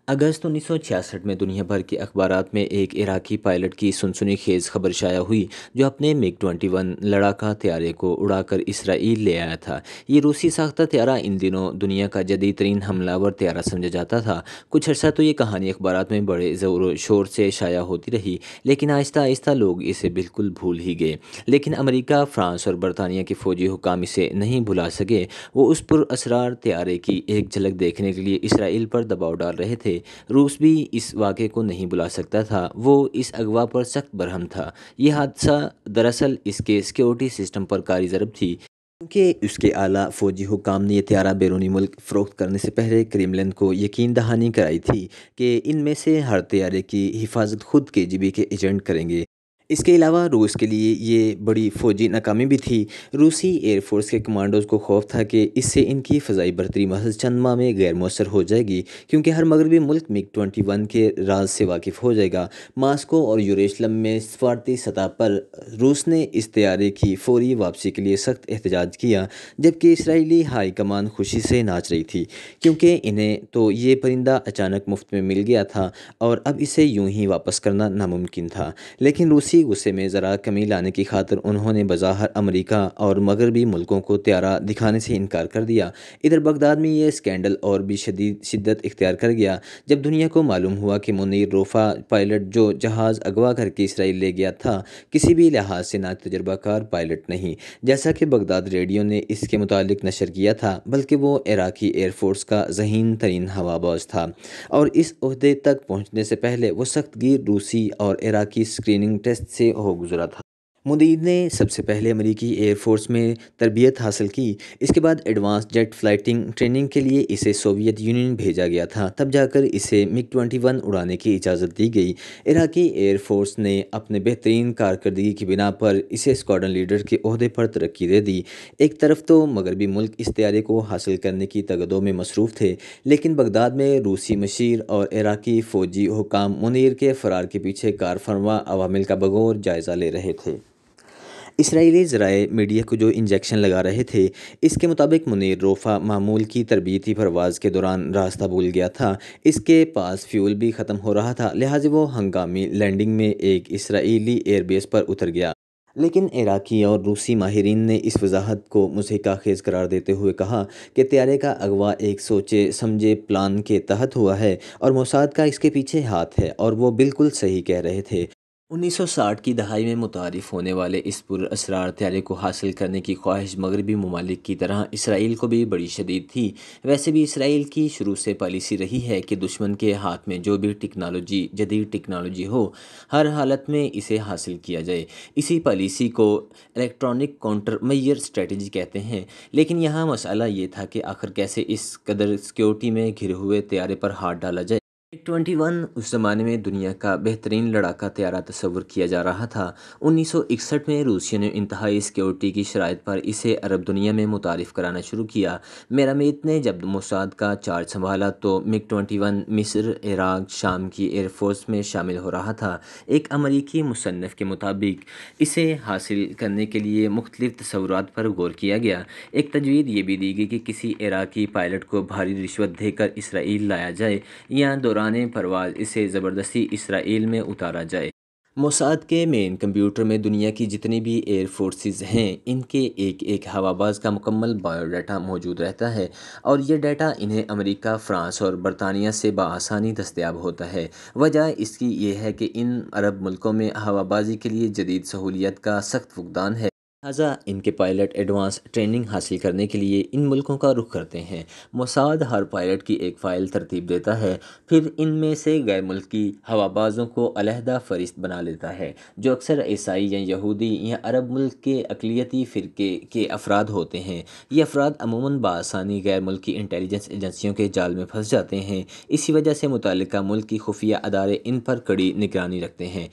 اگست 1966 میں دنیا بھر کے اخبارات میں ایک عراقی پائلٹ کی سنسنی خیز خبر شائع ہوئی جو اپنے میگ 21 لڑاکا طیارے کو اڑا کر اسرائیل لے آیا تھا۔ یہ روسی ساختہ طیارہ ان دنوں دنیا کا جدید ترین حملہ آور طیارہ سمجھا جاتا تھا۔ کچھ عرصہ تو یہ کہانی اخبارات میں بڑے زور و شور سے شائع ہوتی رہی، لیکن آہستہ آہستہ لوگ اسے بالکل بھول ہی گئے۔ لیکن امریکہ، فرانس اور برطانیہ کے فوجی حکام اسے نہیں بھلا سکے۔ وہ اس پر اسرار طیارے کی ایک جھلک دیکھنے کے لیے اسرائیل پر دباؤ ڈال رہے تھے۔ روس بھی اس واقعے کو نہیں بھلا سکتا تھا۔ وہ اس اغوا پر سخت برہم تھا۔ یہ حادثہ دراصل اس کے سیکیورٹی سسٹم پر کاری ضرب تھی، کیونکہ اس کے اعلیٰ فوجی حکام نے یہ طیارہ بیرونی ملک فروخت کرنے سے پہلے کرملن کو یقین دہانی کرائی تھی کہ ان میں سے ہر طیارے کی حفاظت خود KGB کے ایجنٹ کریں گے۔ اس کے علاوہ روس کے لیے یہ بڑی فوجی ناکامی بھی تھی۔ روسی ایئر فورس کے کمانڈوز کو خوف تھا کہ اس سے ان کی فضائی برتری محض چند ماہ میں غیر مؤثر ہو جائے گی، کیونکہ ہر مغربی ملک میگ 21 کے راز سے واقف ہو جائے گا۔ ماسکو اور یروشلم میں سفارتی سطح پر روس نے اس طیارے کی فوری واپسی کے لیے سخت احتجاج کیا، جبکہ اسرائیلی ہائی کمان خوشی سے ناچ رہی تھی، کیونکہ انہیں تو یہ پرندہ اچانک مفت میں مل گیا تھا اور اب اسے یوں ہی واپس کرنا ناممکن تھا۔ لیکن روسی غصے میں ذرا کمی لانے کی خاطر انہوں نے بظاہر امریکہ اور مغربی ملکوں کو طیارہ دکھانے سے انکار کر دیا۔ ادھر بغداد میں یہ اسکینڈل اور بھی شدت اختیار کر گیا جب دنیا کو معلوم ہوا کہ منیر روفا پائلٹ جو جہاز اغوا کر کے اسرائیل لے گیا تھا، کسی بھی لحاظ سے تجربہ کار پائلٹ نہیں، جیسا کہ بغداد ریڈیو نے اس کے متعلق نشر کیا تھا، بلکہ وہ عراقی ایئر فورس کا ذہین ترین ہوا باز تھا، اور اس عہدے تک پہنچنے سے پہلے وہ سخت گیر روسی اور عراقی اسکریننگ ٹیسٹ سے ہو گزرا تھا۔ منیر نے سب سے پہلے امریکی ایئر فورس میں تربیت حاصل کی۔ اس کے بعد ایڈوانس جیٹ فلائٹنگ ٹریننگ کے لیے اسے سوویت یونین بھیجا گیا تھا، تب جا کر اسے میگ 21 اڑانے کی اجازت دی گئی۔ عراقی ایئر فورس نے اپنے بہترین کارکردگی کی بنا پر اسے اسکواڈرن لیڈر کے عہدے پر ترقی دے دی۔ ایک طرف تو مغربی ملک اس طیارے کو حاصل کرنے کی تگدو میں مصروف تھے، لیکن بغداد میں روسی مشیر اور عراقی فوجی حکام منیر کے فرار کے پیچھے کار فرما عوامل کا بغور جائزہ لے رہے تھے۔ اسرائیلی ذرائع میڈیا کو جو انجیکشن لگا رہے تھے، اس کے مطابق منیر روفا معمول کی تربیتی پرواز کے دوران راستہ بھول گیا تھا۔ اس کے پاس فیول بھی ختم ہو رہا تھا، لہٰذا وہ ہنگامی لینڈنگ میں ایک اسرائیلی ایئر بیس پر اتر گیا۔ لیکن عراقی اور روسی ماہرین نے اس وضاحت کو مضحکہ خیز قرار دیتے ہوئے کہا کہ طیارے کا اغوا ایک سوچے سمجھے پلان کے تحت ہوا ہے اور موساد کا اس کے پیچھے ہاتھ ہے، اور وہ بالکل صحیح کہہ رہے تھے۔ 1960 کی دہائی میں متعارف ہونے والے اس پر اسرار طیارے کو حاصل کرنے کی خواہش مغربی ممالک کی طرح اسرائیل کو بھی بڑی شدید تھی۔ ویسے بھی اسرائیل کی شروع سے پالیسی رہی ہے کہ دشمن کے ہاتھ میں جو بھی جدید ٹیکنالوجی ہو، ہر حالت میں اسے حاصل کیا جائے۔ اسی پالیسی کو الیکٹرانک کاؤنٹر میئر اسٹریٹجی کہتے ہیں۔ لیکن یہاں مسئلہ یہ تھا کہ آخر کیسے اس قدر سیکیورٹی میں گھرے ہوئے طیارے پر ہاتھ ڈالا جائے۔ میگ 21 اس زمانے میں دنیا کا بہترین لڑاکا طیارہ تصور کیا جا رہا تھا۔ 1961 میں روسیوں نے انتہائی سیکیورٹی کی شرائط پر اسے عرب دنیا میں متعارف کرانا شروع کیا۔ میرامیت نے جب موساد کا چارج سنبھالا تو میگ 21 مصر، عراق، شام کی ایئر فورس میں شامل ہو رہا تھا۔ ایک امریکی مصنف کے مطابق اسے حاصل کرنے کے لیے مختلف تصورات پر غور کیا گیا۔ ایک تجویز یہ بھی دی گئی کہ کسی عراقی پائلٹ کو بھاری رشوت دے کر اسرائیل لایا جائے یا دوران پرواز اسے زبردستی اسرائیل میں اتارا جائے۔ موساد کے مین کمپیوٹر میں دنیا کی جتنی بھی ایئر فورسز ہیں، ان کے ایک ایک ہوا باز کا مکمل بائیو ڈیٹا موجود رہتا ہے، اور یہ ڈیٹا انہیں امریکہ، فرانس اور برطانیہ سے بآسانی دستیاب ہوتا ہے۔ وجہ اس کی یہ ہے کہ ان عرب ملکوں میں ہوا بازی کے لیے جدید سہولیات کا سخت فقدان ہے، لہٰذا ان کے پائلٹ ایڈوانس ٹریننگ حاصل کرنے کے لیے ان ملکوں کا رخ کرتے ہیں۔ موساد ہر پائلٹ کی ایک فائل ترتیب دیتا ہے، پھر ان میں سے غیر ملکی ہوا بازوں کو علیحدہ فہرست بنا لیتا ہے، جو اکثر عیسائی یا یہودی یا عرب ملک کے اقلیتی فرقے کے افراد ہوتے ہیں۔ یہ افراد عموماً بآسانی غیر ملکی انٹیلیجنس ایجنسیوں کے جال میں پھنس جاتے ہیں۔ اسی وجہ سے متعلقہ ملک کی خفیہ ادارے ان پر کڑی نگرانی رکھتے ہیں۔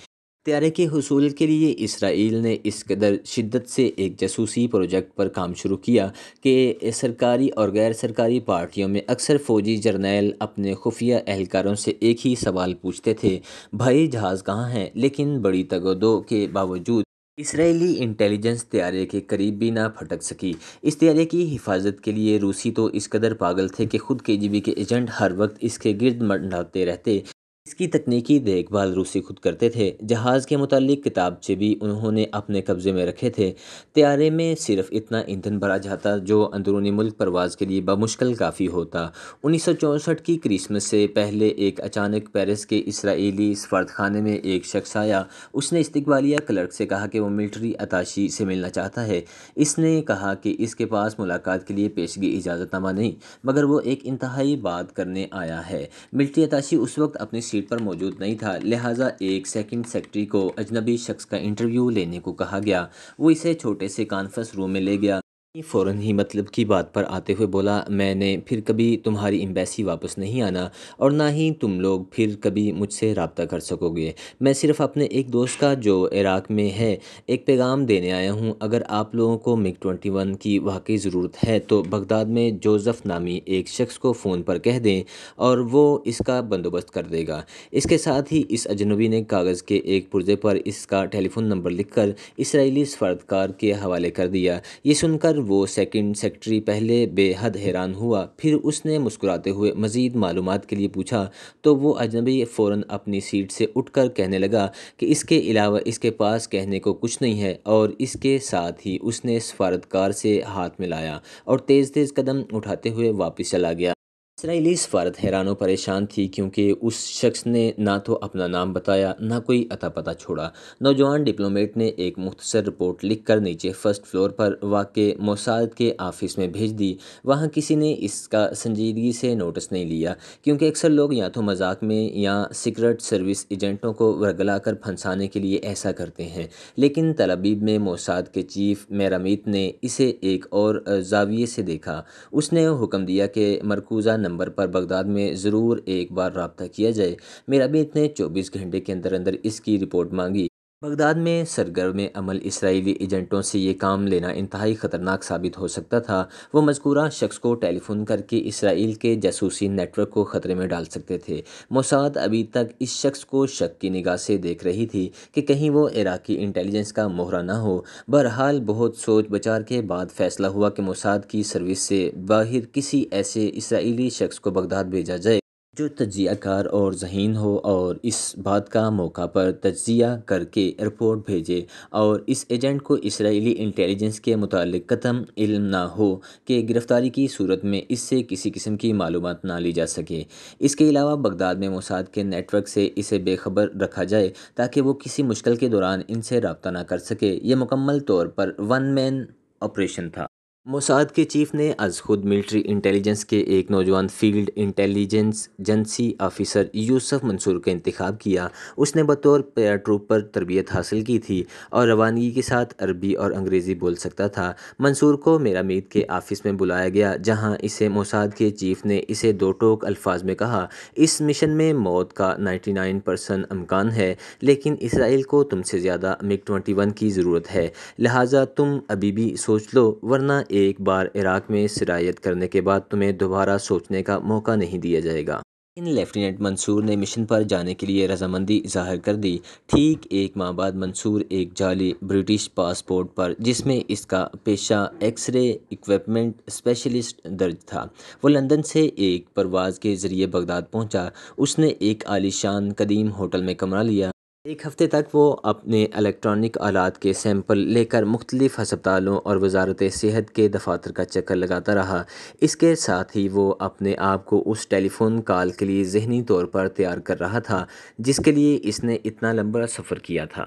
طیارے کے حصول کے لیے اسرائیل نے اس قدر شدت سے ایک جاسوسی پروجیکٹ پر کام شروع کیا کہ سرکاری اور غیر سرکاری پارٹیوں میں اکثر فوجی جرنیل اپنے خفیہ اہلکاروں سے ایک ہی سوال پوچھتے تھے: بھائی جہاز کہاں ہے؟ لیکن بڑی تگ و دو کے باوجود اسرائیلی انٹیلیجنس طیارے کے قریب بھی نہ پھٹک سکی۔ اس طیارے کی حفاظت کے لیے روسی تو اس قدر پاگل تھے کہ خود KGB کے ایجنٹ ہر وقت اس کے گرد منڈلاتے رہتے۔ اس کی تکنیکی دیکھ بھال روسی خود کرتے تھے۔ جہاز کے متعلق کتابچے بھی انہوں نے اپنے قبضے میں رکھے تھے۔ طیارے میں صرف اتنا ایندھن بھرا جاتا جو اندرونی ملک پرواز کے لیے بمشکل کافی ہوتا۔ 1964 کی کرسمس سے پہلے ایک اچانک پیرس کے اسرائیلی سفارتخانے میں ایک شخص آیا۔ اس نے استقبالیہ کلرک سے کہا کہ وہ ملٹری اتاشی سے ملنا چاہتا ہے۔ اس نے کہا کہ اس کے پاس ملاقات کے لیے پیشگی اجازت نامہ نہیں، مگر وہ ایک انتہائی بات کرنے آیا ہے۔ ملٹری اتاشی اس وقت اپنی سیٹ پر موجود نہیں تھا، لہٰذا ایک سیکنڈ سیکرٹری کو اجنبی شخص کا انٹرویو لینے کو کہا گیا۔ وہ اسے چھوٹے سے کانفرنس روم میں لے گیا۔ فوراً ہی مطلب کی بات پر آتے ہوئے بولا، میں نے پھر کبھی تمہاری ایمبیسی واپس نہیں آنا اور نہ ہی تم لوگ پھر کبھی مجھ سے رابطہ کر سکو گے۔ میں صرف اپنے ایک دوست کا جو عراق میں ہے ایک پیغام دینے آیا ہوں۔ اگر آپ لوگوں کو MiG-21 کی واقعی ضرورت ہے تو بغداد میں جوزف نامی ایک شخص کو فون پر کہہ دیں اور وہ اس کا بندوبست کر دے گا۔ اس کے ساتھ ہی اس اجنبی نے کاغذ کے ایک پرزے پر اس کا ٹیلی فون نمبر لکھ کر اسرائیلی سفارتکار کے حوالے کر دیا۔ یہ سن کر وہ سیکنڈ سیکرٹری پہلے بے حد حیران ہوا، پھر اس نے مسکراتے ہوئے مزید معلومات کے لیے پوچھا تو وہ اجنبی فوراً اپنی سیٹ سے اٹھ کر کہنے لگا کہ اس کے علاوہ اس کے پاس کہنے کو کچھ نہیں ہے، اور اس کے ساتھ ہی اس نے سفارتکار سے ہاتھ ملایا اور تیز تیز قدم اٹھاتے ہوئے واپس چلا گیا۔ اسرائیلی سفارت حیران و پریشان تھی کیونکہ اس شخص نے نہ تو اپنا نام بتایا نہ کوئی اتا پتہ چھوڑا۔ نوجوان ڈپلومیٹ نے ایک مختصر رپورٹ لکھ کر نیچے فرسٹ فلور پر واقع موساد کے آفس میں بھیج دی۔ وہاں کسی نے اس کا سنجیدگی سے نوٹس نہیں لیا، کیونکہ اکثر لوگ یا تو مذاق میں یا سیکرٹ سروس ایجنٹوں کو ورگلا کر پھنسانے کے لیے ایسا کرتے ہیں۔ لیکن تل ابیب میں موساد کے چیف میرامیت نے اسے ایک اور زاویے سے دیکھا۔ اس نے حکم دیا کہ مرکوزہ نمبر پر بغداد میں ضرور ایک بار رابطہ کیا جائے۔ میرامیت نے 24 گھنٹے کے اندر اندر اس کی رپورٹ مانگی۔ بغداد میں سرگرم عمل اسرائیلی ایجنٹوں سے یہ کام لینا انتہائی خطرناک ثابت ہو سکتا تھا۔ وہ مذکورہ شخص کو ٹیلی فون کر کے اسرائیل کے جاسوسی نیٹ ورک کو خطرے میں ڈال سکتے تھے۔ موساد ابھی تک اس شخص کو شک کی نگاہ سے دیکھ رہی تھی کہ کہیں وہ عراقی انٹیلیجنس کا مہرہ نہ ہو۔ بہرحال بہت سوچ بچار کے بعد فیصلہ ہوا کہ موساد کی سروس سے باہر کسی ایسے اسرائیلی شخص کو بغداد بھیجا جائے جو تجزیہ کار اور ذہین ہو، اور اس بات کا موقع پر تجزیہ کر کے رپورٹ بھیجے، اور اس ایجنٹ کو اسرائیلی انٹیلیجنس کے متعلق قطعاً علم نہ ہو کہ گرفتاری کی صورت میں اس سے کسی قسم کی معلومات نہ لی جا سکے۔ اس کے علاوہ بغداد میں موساد کے نیٹ ورک سے اسے بے خبر رکھا جائے تاکہ وہ کسی مشکل کے دوران ان سے رابطہ نہ کر سکے۔ یہ مکمل طور پر ون مین آپریشن تھا۔ موساد کے چیف نے از خود ملٹری انٹیلیجنس کے ایک نوجوان فیلڈ انٹیلیجنس ایجنسی آفیسر یوسف منصور کا انتخاب کیا۔ اس نے بطور پیراٹروپر تربیت حاصل کی تھی اور روانگی کے ساتھ عربی اور انگریزی بول سکتا تھا۔ منصور کو میرامیت کے آفس میں بلایا گیا، جہاں اسے موساد کے چیف نے اسے دو ٹوک الفاظ میں کہا، اس مشن میں موت کا 99% امکان ہے، لیکن اسرائیل کو تم سے زیادہ MiG-21 کی ضرورت ہے، لہٰذا تم ابھی بھی سوچ لو، ورنہ ایک بار عراق میں سرایت کرنے کے بعد تمہیں دوبارہ سوچنے کا موقع نہیں دیا جائے گا۔ لیکن لیفٹیننٹ منصور نے مشن پر جانے کے لیے رضامندی ظاہر کر دی۔ ٹھیک ایک ماہ بعد منصور ایک جعلی برٹش پاسپورٹ پر، جس میں اس کا پیشہ ایکس رے اکوپمنٹ اسپیشلسٹ درج تھا، وہ لندن سے ایک پرواز کے ذریعے بغداد پہنچا۔ اس نے ایک عالی شان قدیم ہوٹل میں کمرہ لیا۔ ایک ہفتے تک وہ اپنے الیکٹرانک آلات کے سیمپل لے کر مختلف ہسپتالوں اور وزارت صحت کے دفاتر کا چکر لگاتا رہا۔ اس کے ساتھ ہی وہ اپنے آپ کو اس ٹیلی فون کال کے لیے ذہنی طور پر تیار کر رہا تھا جس کے لیے اس نے اتنا لمبا سفر کیا تھا۔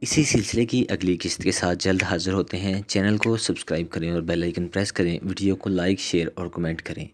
اسی سلسلے کی اگلی قسط کے ساتھ جلد حاضر ہوتے ہیں۔ چینل کو سبسکرائب کریں اور بیل آئیکن پریس کریں۔ ویڈیو کو لائک، شیئر اور کمنٹ کریں۔